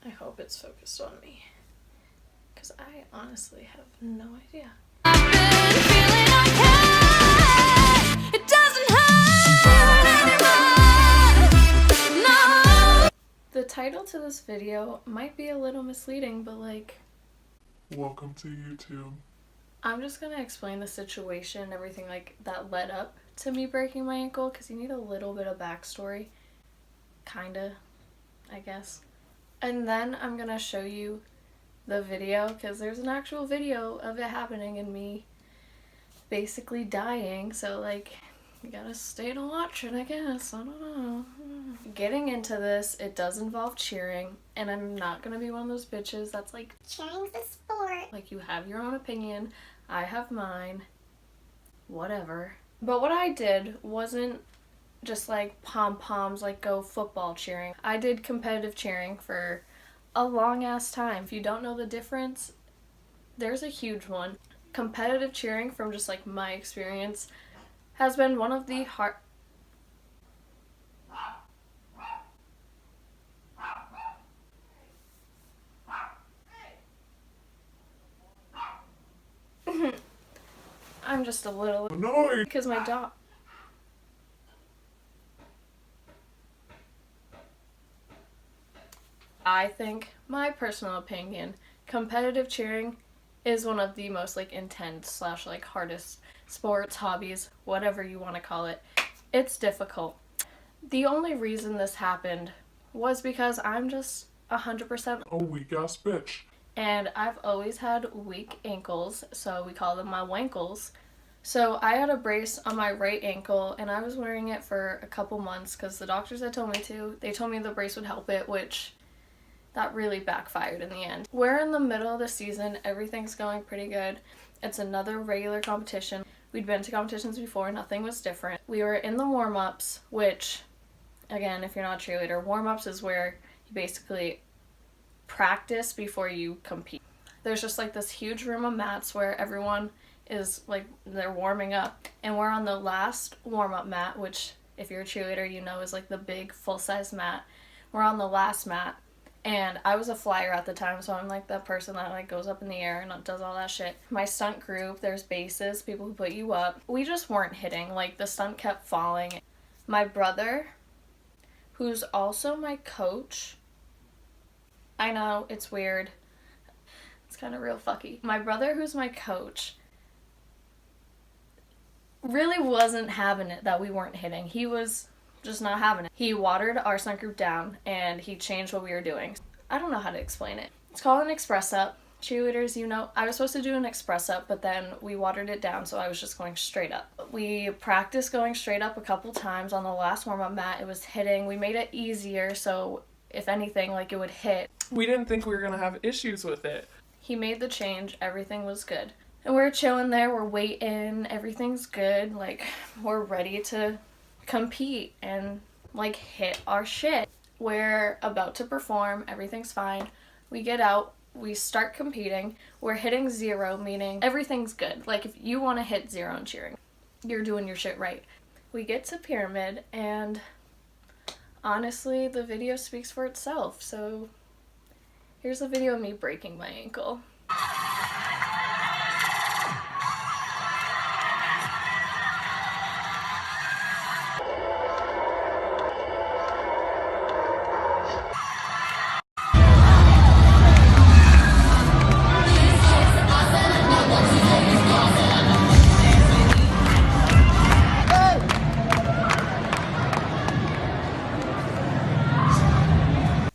I hope it's focused on me, because I honestly have no idea. It doesn't hurt anymore. No. The title to this video might be a little misleading, but like, welcome to YouTube. I'm just gonna explain the situation, everything like that led up to me breaking my ankle, because you need a little bit of backstory, kinda, I guess. And then I'm gonna show you the video, because there's an actual video of it happening and me basically dying, so like, you gotta stay to watch it, I guess. I don't know. Getting into this, it does involve cheering, and I'm not gonna be one of those bitches that's like, cheering's a sport. Like, you have your own opinion, I have mine, whatever. But what I did wasn't just like pom-poms, like go football cheering. I did competitive cheering for a long ass time. If you don't know the difference, there's a huge one. Competitive cheering, from just like my experience, has been one of the hard... I'm just a little annoyed because my dog... I think, my personal opinion, competitive cheering is one of the most like intense slash like hardest sports, hobbies, whatever you want to call it. It's difficult. The only reason this happened was because I'm just 100% a weak ass bitch. And I've always had weak ankles, so we call them my wankles. So I had a brace on my right ankle, and I was wearing it for a couple months because the doctors had told me to. They told me the brace would help it, which that really backfired in the end. We're in the middle of the season. Everything's going pretty good. It's another regular competition. We'd been to competitions before. Nothing was different. We were in the warm-ups, which, again, if you're not a cheerleader, warm-ups is where you basically practice before you compete. There's just like this huge room of mats where everyone is like, they're warming up, and we're on the last warm-up mat, which if you're a cheerleader you know is like the big full-size mat. We're on the last mat, and I was a flyer at the time, so I'm like that person that like goes up in the air and does all that shit. My stunt group, there's bases, people who put you up. We just weren't hitting, like the stunt kept falling. My brother, who's also my coach, I know, it's weird. It's kind of real fucky. My brother, who's my coach, really wasn't having it that we weren't hitting. He was just not having it. He watered our stunt group down, and he changed what we were doing. I don't know how to explain it. It's called an express up. Cheerleaders, you know, I was supposed to do an express up, but then we watered it down, so I was just going straight up. We practiced going straight up a couple times on the last warm-up mat. It was hitting. We made it easier, so if anything, like, it would hit. We didn't think we were gonna have issues with it. He made the change. Everything was good. And we're chilling there. We're waiting. Everything's good. Like, we're ready to compete and, like, hit our shit. We're about to perform. Everything's fine. We get out. We start competing. We're hitting 0, meaning everything's good. Like, if you want to hit 0 in cheering, you're doing your shit right. We get to pyramid, and honestly, the video speaks for itself. So here's a video of me breaking my ankle.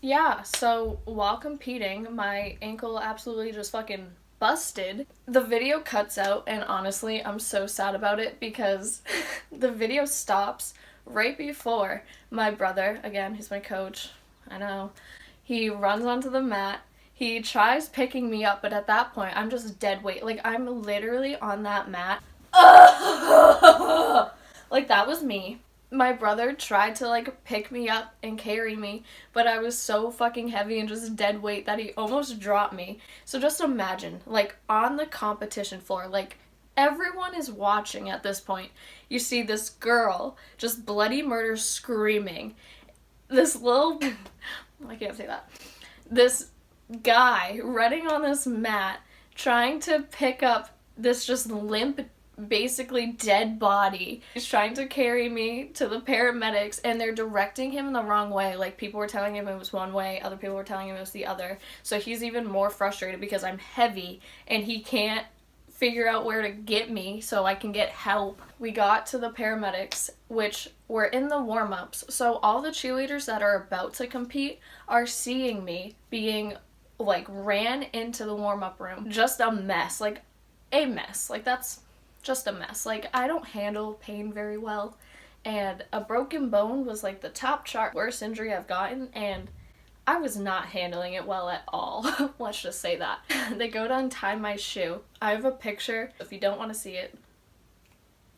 Yeah, so while competing, my ankle absolutely just fucking busted. The video cuts out, and honestly, I'm so sad about it because the video stops right before my brother, again, he's my coach, I know, he runs onto the mat. He tries picking me up, but at that point, I'm just dead weight. Like, I'm literally on that mat. Like, that was me. My brother tried to, like, pick me up and carry me, but I was so fucking heavy and just dead weight that he almost dropped me. So just imagine, like, on the competition floor, like, everyone is watching at this point. You see this girl just bloody murder screaming. This little... I can't say that. this guy running on this mat trying to pick up this just limp, basically dead body. He's trying to carry me to the paramedics and they're directing him in the wrong way. Like, people were telling him it was one way, other people were telling him it was the other. So he's even more frustrated because I'm heavy and he can't figure out where to get me so I can get help. We got to the paramedics, which were in the warm-ups. So all the cheerleaders that are about to compete are seeing me being like ran into the warm-up room. Just a mess. Like, a mess. Like, that's just a mess. Like, I don't handle pain very well, and a broken bone was like the top chart worst injury I've gotten, and I was not handling it well at all. Let's just say that. They go to untie my shoe. I have a picture. If you don't want to see it,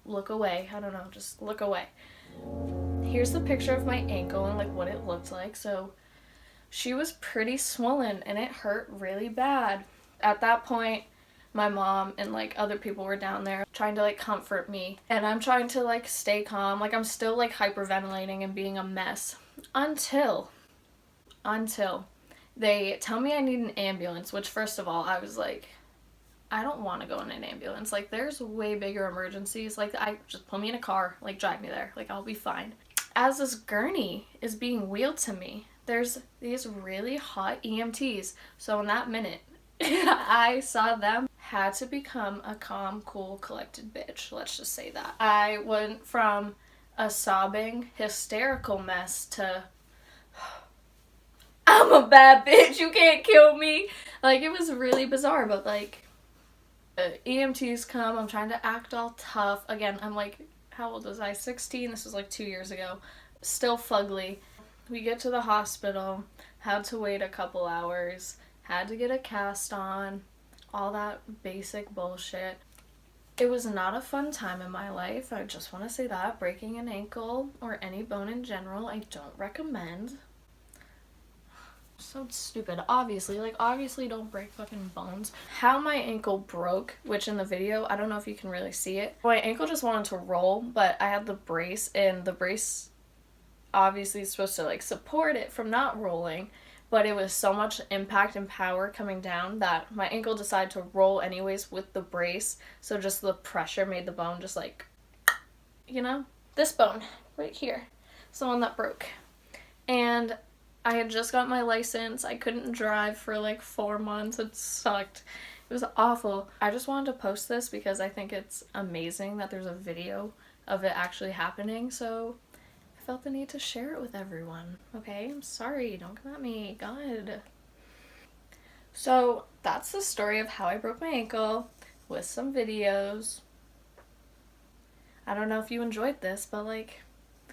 look away. I don't know, just look away. Here's the picture of my ankle and like what it looked like. So she was pretty swollen and it hurt really bad. At that point, my mom and like other people were down there trying to like comfort me, and I'm trying to like stay calm. Like, I'm still like hyperventilating and being a mess until they tell me I need an ambulance, which first of all, I was like, I don't want to go in an ambulance. Like, there's way bigger emergencies. Like, I just put me in a car, like drive me there. Like, I'll be fine. As this gurney is being wheeled to me, there's these really hot EMTs. So in that minute, I saw them. Had to become a calm, cool, collected bitch. Let's just say that. I went from a sobbing, hysterical mess to I'm a bad bitch, you can't kill me. Like, it was really bizarre, but like, EMTs come, I'm trying to act all tough. Again, I'm like, how old was I? 16? This was like 2 years ago. Still fugly. We get to the hospital, had to wait a couple hours, had to get a cast on, all that basic bullshit. It was not a fun time in my life. I just want to say that. Breaking an ankle or any bone in general, I don't recommend. So stupid. Obviously don't break fucking bones. How my ankle broke, which in the video, I don't know if you can really see it. My ankle just wanted to roll, but I had the brace, and the brace obviously is supposed to like support it from not rolling, but it was so much impact and power coming down that my ankle decided to roll anyways with the brace. So just the pressure made the bone just like, you know, this bone right here. It's the one that broke. And I had just got my license. I couldn't drive for like 4 months. It sucked. It was awful. I just wanted to post this because I think it's amazing that there's a video of it actually happening. So I felt the need to share it with everyone. Okay, I'm sorry. Don't come at me. God. So that's the story of how I broke my ankle with some videos. I don't know if you enjoyed this, but like,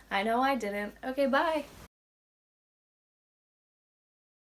I know I didn't. Okay, bye.